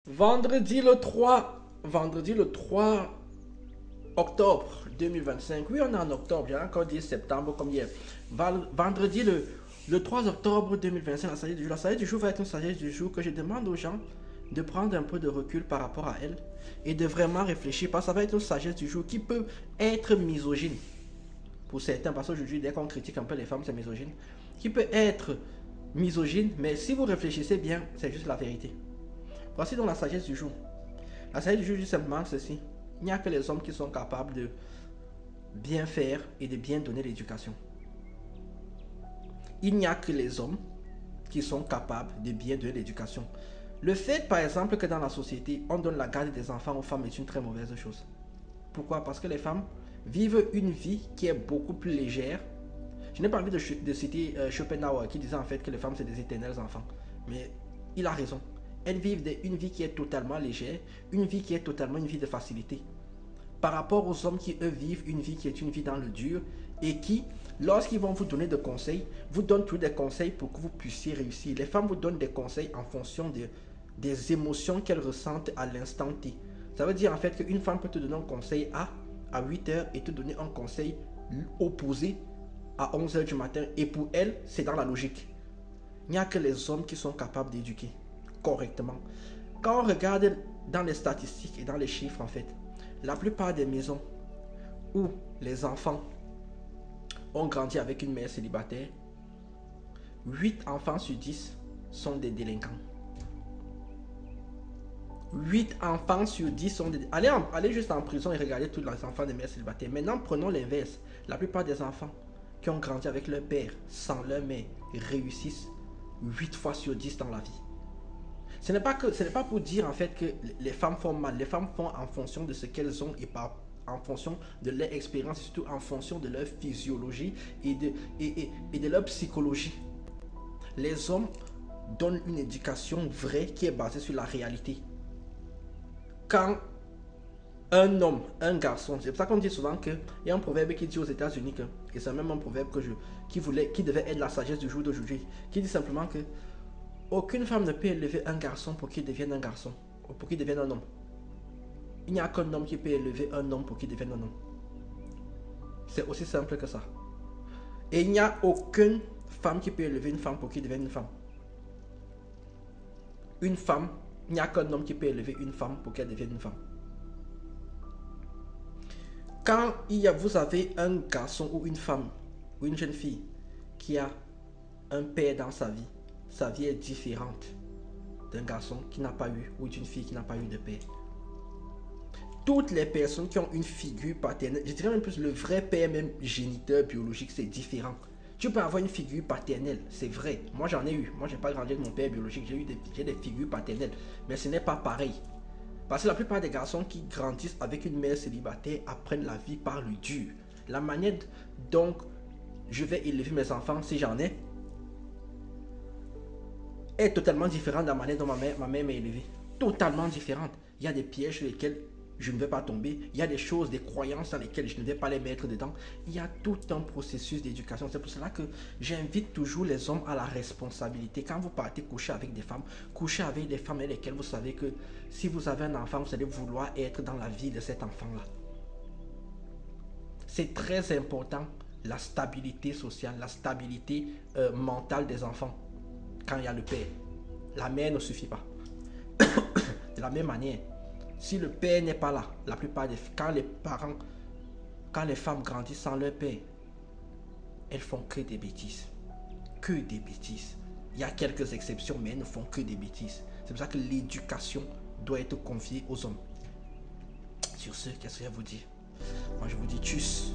Vendredi le 3 octobre 2025. Oui, on est en octobre, j'ai encore dit septembre comme hier. Vendredi le 3 octobre 2025, la sagesse du jour. La sagesse du jour va être une sagesse du jour que je demande aux gens de prendre un peu de recul par rapport à elle et de vraiment réfléchir, parce que ça va être une sagesse du jour qui peut être misogyne pour certains, parce qu'aujourd'hui, dès qu'on critique un peu les femmes, c'est misogyne, qui peut être misogyne, mais si vous réfléchissez bien, c'est juste la vérité. Voici donc la sagesse du jour. La sagesse du jour dit simplement ceci: il n'y a que les hommes qui sont capables de bien faire et de bien donner l'éducation. Il n'y a que les hommes qui sont capables de bien donner l'éducation. Le fait, par exemple, que dans la société, on donne la garde des enfants aux femmes est une très mauvaise chose. Pourquoi? Parce que les femmes vivent une vie qui est beaucoup plus légère. Je n'ai pas envie de citer Schopenhauer qui disait en fait que les femmes c'est des éternels enfants. Mais il a raison. Elles vivent une vie qui est totalement légère, une vie qui est totalement une vie de facilité. Par rapport aux hommes qui, eux, vivent une vie qui est une vie dans le dur et qui, lorsqu'ils vont vous donner des conseils, vous donnent tous des conseils pour que vous puissiez réussir. Les femmes vous donnent des conseils en fonction des émotions qu'elles ressentent à l'instant T. Ça veut dire en fait qu'une femme peut te donner un conseil à 8 heures et te donner un conseil opposé à 11 heures du matin. Et pour elle, c'est dans la logique. Il n'y a que les hommes qui sont capables d'éduquer correctement. Quand on regarde dans les statistiques et dans les chiffres, en fait, la plupart des maisons où les enfants ont grandi avec une mère célibataire, 8 enfants sur 10 sont des délinquants. 8 enfants sur 10 sont des... Allez juste en prison et regardez tous les enfants des mères célibataires. Maintenant, prenons l'inverse. La plupart des enfants qui ont grandi avec leur père sans leur mère réussissent 8 fois sur 10 dans la vie. Ce n'est pas pour dire en fait que les femmes font mal. Les femmes font en fonction de ce qu'elles ont et en fonction de leur expérience, et surtout en fonction de leur physiologie et de leur psychologie. Les hommes donnent une éducation vraie qui est basée sur la réalité. Quand un homme, un garçon, c'est pour ça qu'on dit souvent qu'il y a un proverbe qui dit aux États-Unis, et c'est même un proverbe qui devait être la sagesse du jour d'aujourd'hui, qui dit simplement que aucune femme ne peut élever un garçon pour qu'il devienne un garçon, ou pour qu'il devienne un homme. Il n'y a qu'un homme qui peut élever un homme pour qu'il devienne un homme. C'est aussi simple que ça. Et il n'y a aucune femme qui peut élever une femme pour qu'il devienne une femme. Une femme, il n'y a qu'un homme qui peut élever une femme pour qu'elle devienne une femme. Quand vous avez un garçon ou une femme, ou une jeune fille qui a un père dans sa vie est différente d'un garçon qui n'a pas eu, ou d'une fille qui n'a pas eu de père. Toutes les personnes qui ont une figure paternelle, je dirais même plus le vrai père, même géniteur biologique, c'est différent. Tu peux avoir une figure paternelle, c'est vrai. Moi j'en ai eu. Moi j'ai pas grandi avec mon père biologique, j'ai des figures paternelles. Mais ce n'est pas pareil. Parce que la plupart des garçons qui grandissent avec une mère célibataire apprennent la vie par le dur. La manière dont je vais élever mes enfants, si j'en ai, est totalement différente de la manière dont ma mère m'a élevée. Totalement différente. Il y a des pièges sur lesquels je ne vais pas tomber. Il y a des choses, des croyances dans lesquelles je ne vais pas les mettre dedans. Il y a tout un processus d'éducation. C'est pour cela que j'invite toujours les hommes à la responsabilité. Quand vous partez coucher avec des femmes, couchez avec des femmes avec lesquelles vous savez que si vous avez un enfant, vous allez vouloir être dans la vie de cet enfant-là. C'est très important, la stabilité sociale, la stabilité mentale des enfants. Quand il y a le père, la mère ne suffit pas. De la même manière, si le père n'est pas là, la plupart des quand les femmes grandissent sans leur père, elles font que des bêtises. Que des bêtises. Il y a quelques exceptions, mais elles ne font que des bêtises. C'est pour ça que l'éducation doit être confiée aux hommes. Sur ce, qu'est-ce que je vais vous dire? Moi, je vous dis tchuss.